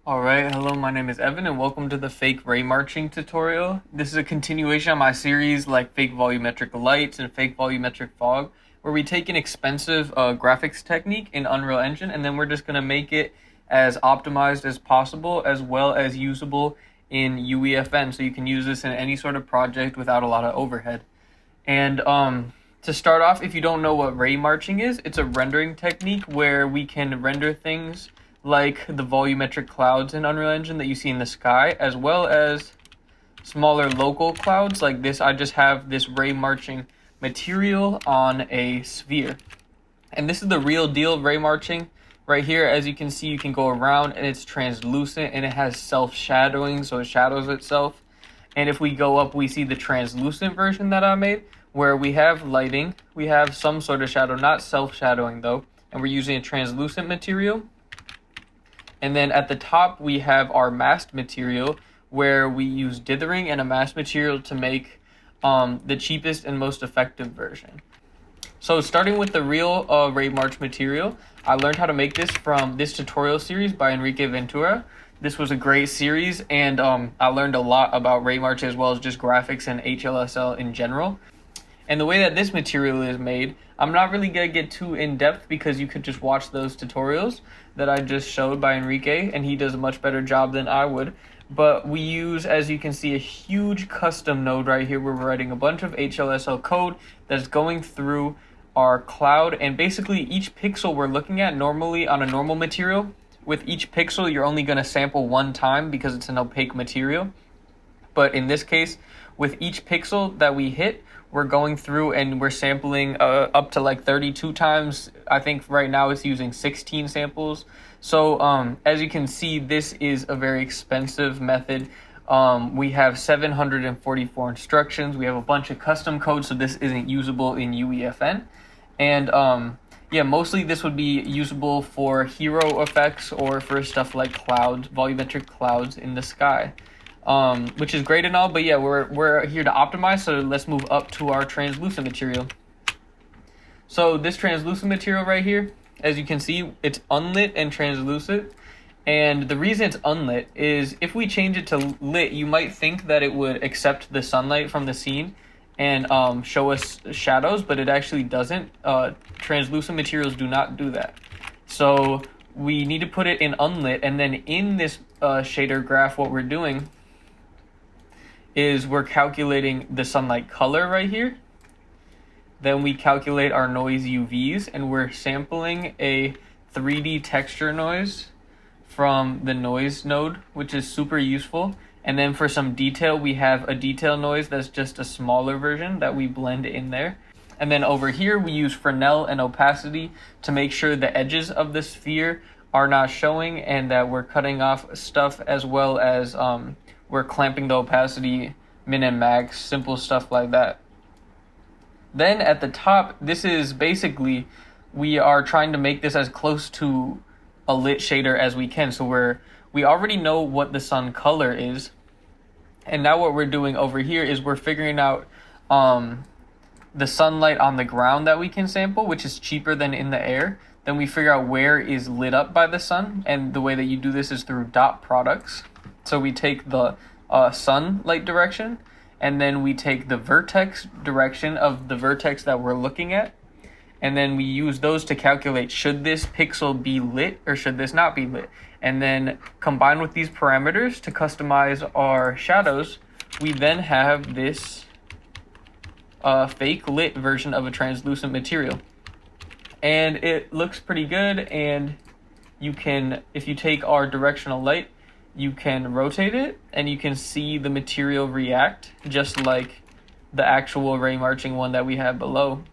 Alright, hello, my name is Evan and welcome to the fake Raymarching tutorial. This is a continuation of my series like fake volumetric lights and fake volumetric fog, where we take an expensive graphics technique in Unreal Engine and then we're just going to make it as optimized as possible as well as usable in UEFN, so you can use this in any sort of project without a lot of overhead. And to start off, if you don't know what Raymarching is, it's a rendering technique where we can render things like the volumetric clouds in Unreal Engine that you see in the sky, as well as smaller local clouds like this. I just have this Raymarching material on a sphere. And this is the real deal Raymarching. Right here, as you can see, you can go around and it's translucent and it has self-shadowing, so it shadows itself. And if we go up, we see the translucent version that I made, where we have lighting, we have some sort of shadow, not self-shadowing though, and we're using a translucent material. And then at the top, we have our masked material, where we use dithering and a masked material to make the cheapest and most effective version. So starting with the real Raymarch material, I learned how to make this from this tutorial series by Enrique Ventura. This was a great series, and I learned a lot about Raymarch as well as just graphics and HLSL in general. And the way that this material is made, I'm not really going to get too in-depth because you could just watch those tutorials that I just showed by Enrique, and he does a much better job than I would. But we use, as you can see, a huge custom node right here where we're writing a bunch of HLSL code that's going through our cloud. And basically each pixel we're looking at normally on a normal material, with each pixel you're only going to sample one time because it's an opaque material. But in this case, with each pixel that we hit, we're going through and we're sampling up to like 32 times. I think right now it's using 16 samples. So as you can see, this is a very expensive method. We have 744 instructions. We have a bunch of custom code, so this isn't usable in UEFN. And yeah, mostly this would be usable for hero effects or for stuff like clouds, volumetric clouds in the sky. Which is great and all, but yeah, we're here to optimize, so let's move up to our translucent material. So this translucent material right here, as you can see, it's unlit and translucent. And the reason it's unlit is if we change it to lit, you might think that it would accept the sunlight from the scene and show us shadows, but it actually doesn't. Translucent materials do not do that. So we need to put it in unlit, and then in this shader graph, what we're doing is we're calculating the sunlight color right here. Then we calculate our noise UVs, and we're sampling a 3D texture noise from the noise node, which is super useful. And then for some detail, we have a detail noise that's just a smaller version that we blend in there. And then over here, we use Fresnel and opacity to make sure the edges of the sphere are not showing and that we're cutting off stuff, as well as we're clamping the opacity min and max, simple stuff like that. Then at the top, this is basically, we are trying to make this as close to a lit shader as we can. So we already know what the sun color is. And now what we're doing over here is we're figuring out the sunlight on the ground that we can sample, which is cheaper than in the air. Then we figure out where is lit up by the sun. And the way that you do this is through dot products. So we take the sunlight direction, and then we take the vertex direction of the vertex that we're looking at, and then we use those to calculate, should this pixel be lit or should this not be lit? And then combine with these parameters to customize our shadows. We then have this fake lit version of a translucent material, and it looks pretty good. And you can, if you take our directional light, you can rotate it and you can see the material react just like the actual Raymarching one that we have below.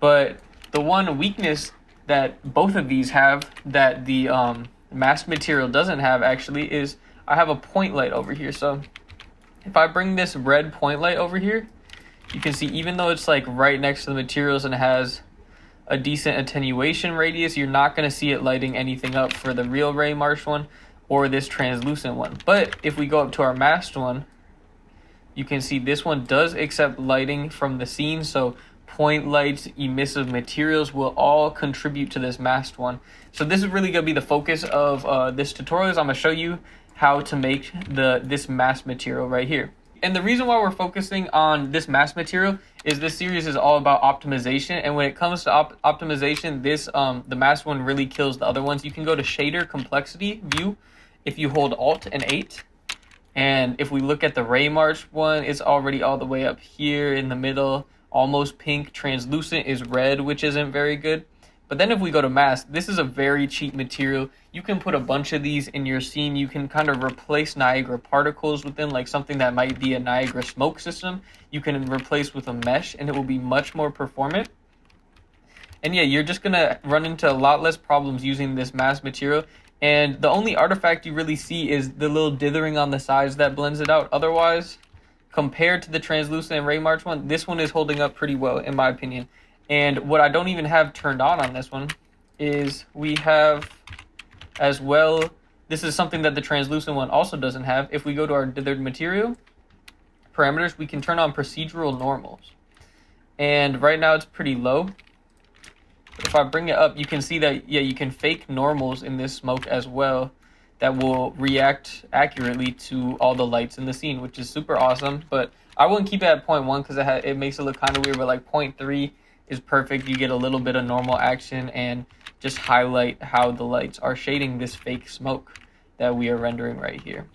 But the one weakness that both of these have that the masked material doesn't have actually is I have a point light over here. So if I bring this red point light over here, you can see even though it's like right next to the materials and has a decent attenuation radius, you're not going to see it lighting anything up for the real Raymarch one or this translucent one. But if we go up to our masked one, you can see this one does accept lighting from the scene. So point lights, emissive materials will all contribute to this masked one. So this is really going to be the focus of this tutorial. Is I'm going to show you how to make this masked material right here. And the reason why we're focusing on this masked material is this series is all about optimization. And when it comes to optimization, the masked one really kills the other ones. You can go to shader complexity view if you hold Alt and 8. And if we look at the Raymarching one, it's already all the way up here in the middle, almost pink. Translucent is red, which isn't very good. But then if we go to mask, this is a very cheap material. You can put a bunch of these in your scene. You can kind of replace Niagara particles within like something that might be a Niagara smoke system. You can replace with a mesh and it will be much more performant. And yeah, you're just gonna run into a lot less problems using this mask material. And the only artifact you really see is the little dithering on the sides that blends it out. Otherwise, compared to the translucent and Raymarching one, this one is holding up pretty well in my opinion. And what I don't even have turned on this one is we have as well, this is something that the translucent one also doesn't have. If we go to our dithered material parameters, we can turn on procedural normals. And right now it's pretty low. But if I bring it up, you can see that, yeah, you can fake normals in this smoke as well that will react accurately to all the lights in the scene, which is super awesome. But I wouldn't keep it at 0.1 because it makes it look kind of weird, but like 0.3 is perfect. You get a little bit of normal action and just highlight how the lights are shading this fake smoke that we are rendering right here.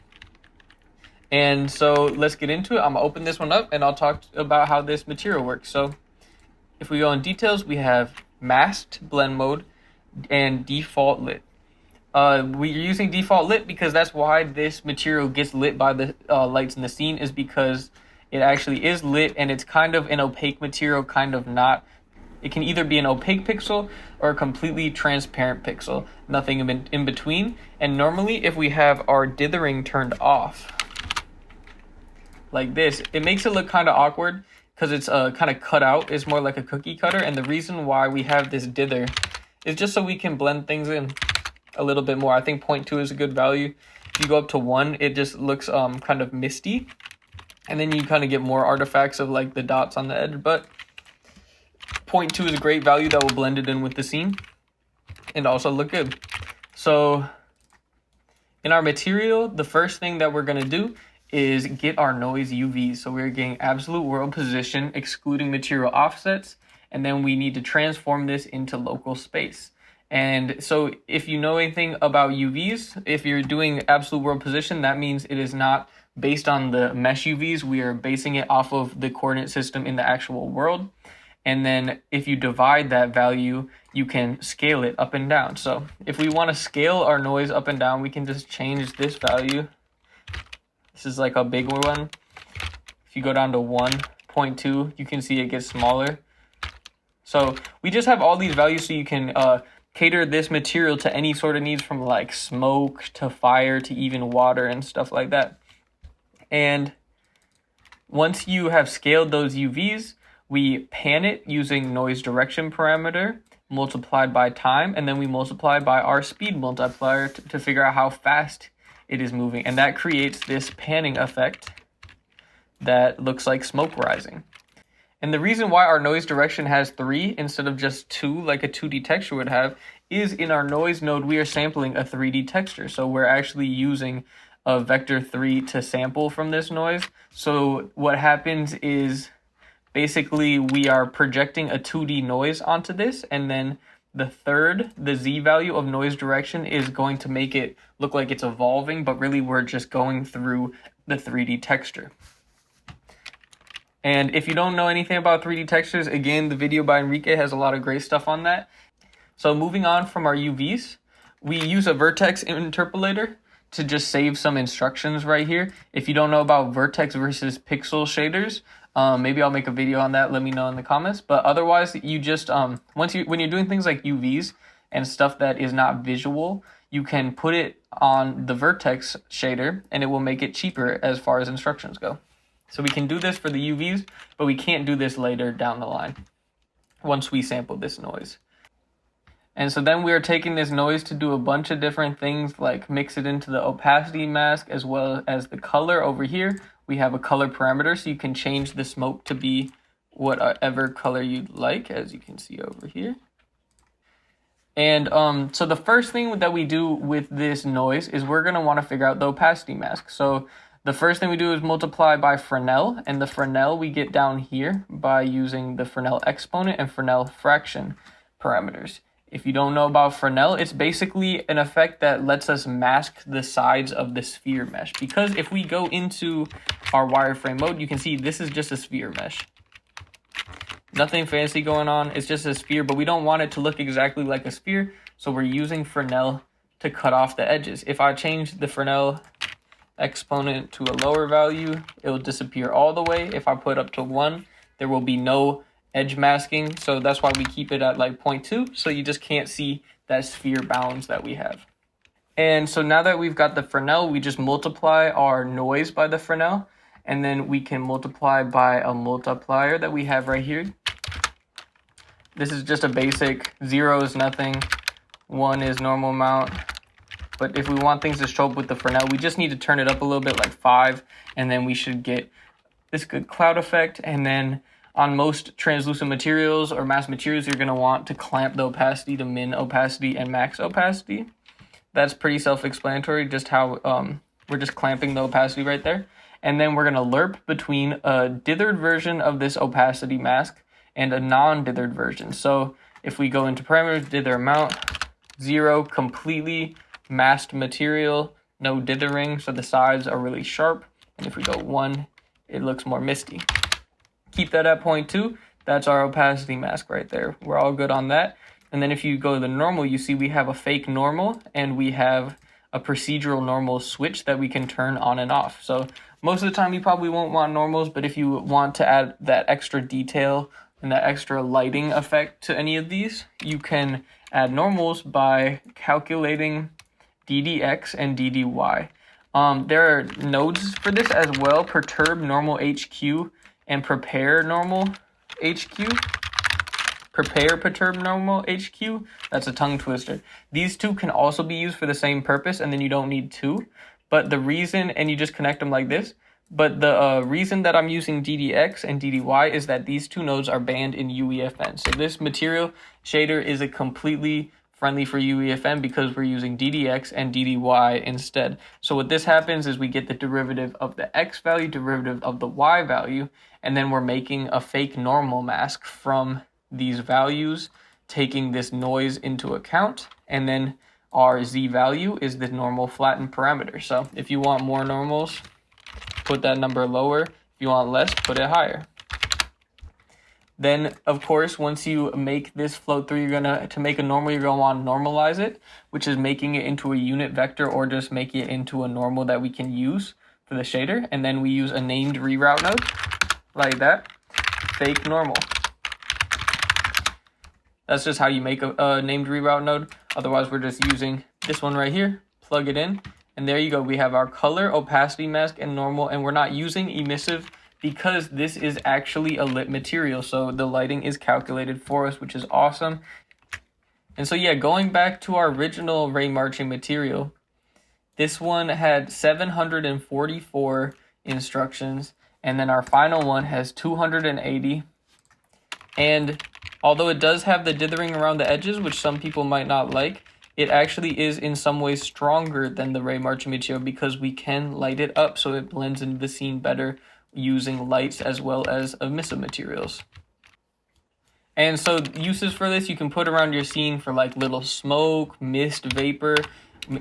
And so let's get into it. I'm gonna open this one up and I'll talk about how this material works. So if we go in details, we have masked blend mode and default lit. We're using default lit because that's why this material gets lit by the lights in the scene, is because it actually is lit and it's kind of an opaque material, kind of not. It can either be an opaque pixel or a completely transparent pixel, nothing in between. And normally if we have our dithering turned off like this, it makes it look kind of awkward because it's kind of cut out. It's more like a cookie cutter. And the reason why we have this dither is just so we can blend things in a little bit more. I think 0.2 is a good value. If you go up to 1, it just looks kind of misty. And then you kind of get more artifacts of like the dots on the edge. But 0.2 is a great value that will blend it in with the scene and also look good. So in our material, the first thing that we're going to do is get our noise UV. So we're getting absolute world position, excluding material offsets, and then we need to transform this into local space. And so if you know anything about UVs, if you're doing absolute world position, that means it is not based on the mesh UVs. We are basing it off of the coordinate system in the actual world. And then if you divide that value, you can scale it up and down. So if we want to scale our noise up and down, we can just change this value. This is like a big one. If you go down to 1.2, you can see it gets smaller. So we just have all these values so you can cater this material to any sort of needs, from like smoke to fire to even water and stuff like that. And once you have scaled those UVs, we pan it using noise direction parameter multiplied by time, and then we multiply by our speed multiplier to figure out how fast it is moving. And that creates this panning effect that looks like smoke rising. And the reason why our noise direction has 3 instead of just 2 like a 2D texture would have is in our noise node we are sampling a 3D texture. So we're actually using a vector 3 to sample from this noise. So what happens is basically we are projecting a 2D noise onto this, and then the Z value of noise direction is going to make it look like it's evolving, but really we're just going through the 3D texture. And if you don't know anything about 3D textures, again, the video by Enrique has a lot of great stuff on that. So moving on from our UVs, we use a vertex interpolator to just save some instructions right here. If you don't know about vertex versus pixel shaders, maybe I'll make a video on that. Let me know in the comments. But otherwise, you just when you're doing things like UVs and stuff that is not visual, you can put it on the vertex shader and it will make it cheaper as far as instructions go. So we can do this for the UVs, but we can't do this later down the line once we sample this noise. And so then we are taking this noise to do a bunch of different things, like mix it into the opacity mask as well as the color. Over here we have a color parameter, so you can change the smoke to be whatever color you'd like, as you can see over here. And so the first thing that we do with this noise is we're going to want to figure out the opacity mask. So the first thing we do is multiply by Fresnel, and the Fresnel we get down here by using the Fresnel exponent and Fresnel fraction parameters. If you don't know about Fresnel, it's basically an effect that lets us mask the sides of the sphere mesh. Because if we go into our wireframe mode, you can see this is just a sphere mesh. Nothing fancy going on, it's just a sphere, but we don't want it to look exactly like a sphere, so we're using Fresnel to cut off the edges. If I change the Fresnel exponent to a lower value, it will disappear all the way. If I put up to 1, there will be no edge masking, so that's why we keep it at like 0.2, so you just can't see that sphere bounds that we have. And so now that we've got the Fresnel, we just multiply our noise by the Fresnel, and then we can multiply by a multiplier that we have right here. This is just a basic 0 is nothing, 1 is normal amount. But if we want things to show up with the Fresnel, we just need to turn it up a little bit, like 5, and then we should get this good cloud effect. And then on most translucent materials or mass materials, you're going to want to clamp the opacity to min opacity and max opacity. That's pretty self-explanatory, just how we're just clamping the opacity right there. And then we're going to lerp between a dithered version of this opacity mask and a non-dithered version. So if we go into parameters, dither amount, 0, completely masked material, no dithering, so the sides are really sharp. And if we go 1, it looks more misty. Keep that at 0.2, that's our opacity mask right there. We're all good on that. And then if you go to the normal, you see we have a fake normal and we have a procedural normal switch that we can turn on and off. So most of the time you probably won't want normals, but if you want to add that extra detail and that extra lighting effect to any of these, you can add normals by calculating ddx and ddy. There are nodes for this as well, perturb normal HQ and prepare normal HQ. Prepare perturb normal HQ, that's a tongue twister. These two can also be used for the same purpose, and then you don't need 2. But the reason, and you just connect them like this, but the reason that I'm using ddx and ddy is that these two nodes are banned in UEFN. So this material shader is a completely friendly for UEFN because we're using ddx and ddy instead. So what this happens is we get the derivative of the x value, derivative of the y value, and then we're making a fake normal mask from these values, taking this noise into account, and then our z value is the normal flattened parameter. So if you want more normals, put that number lower. If you want less, put it higher. Then, of course, once you make this float through, to make a normal, you're gonna want to normalize it, which is making it into a unit vector or just making it into a normal that we can use for the shader. And then we use a named reroute node, like that, fake normal. That's just how you make a named reroute node. Otherwise, we're just using this one right here, plug it in, and there you go. We have our color, opacity mask, and normal, and we're not using emissive because this is actually a lit material, so the lighting is calculated for us, which is awesome. And so yeah, going back to our original Raymarching material, this one had 744 instructions, and then our final one has 280. And although it does have the dithering around the edges, which some people might not like, it actually is in some ways stronger than the Raymarching material because we can light it up so it blends into the scene better using lights as well as emissive materials. And so uses for this, you can put around your scene for like little smoke, mist, vapor,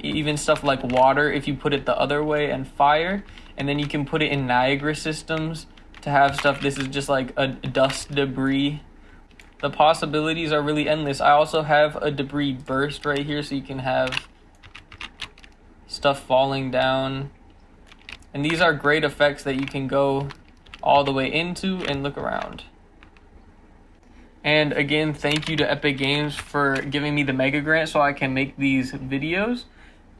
even stuff like water if you put it the other way, and fire. And then you can put it in Niagara systems to have stuff. This is just like a dust debris. The possibilities are really endless. I also have a debris burst right here, so you can have stuff falling down. And these are great effects that you can go all the way into and look around. And again, thank you to Epic Games for giving me the mega grant so I can make these videos.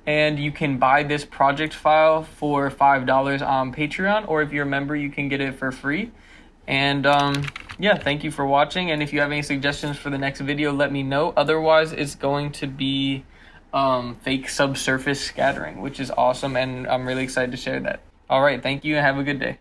And you can buy this project file for $5 on Patreon, or if you're a member, you can get it for free. And yeah, thank you for watching, and if you have any suggestions for the next video, let me know. Otherwise, it's going to be fake subsurface scattering, which is awesome, and I'm really excited to share that. All right, thank you, and have a good day.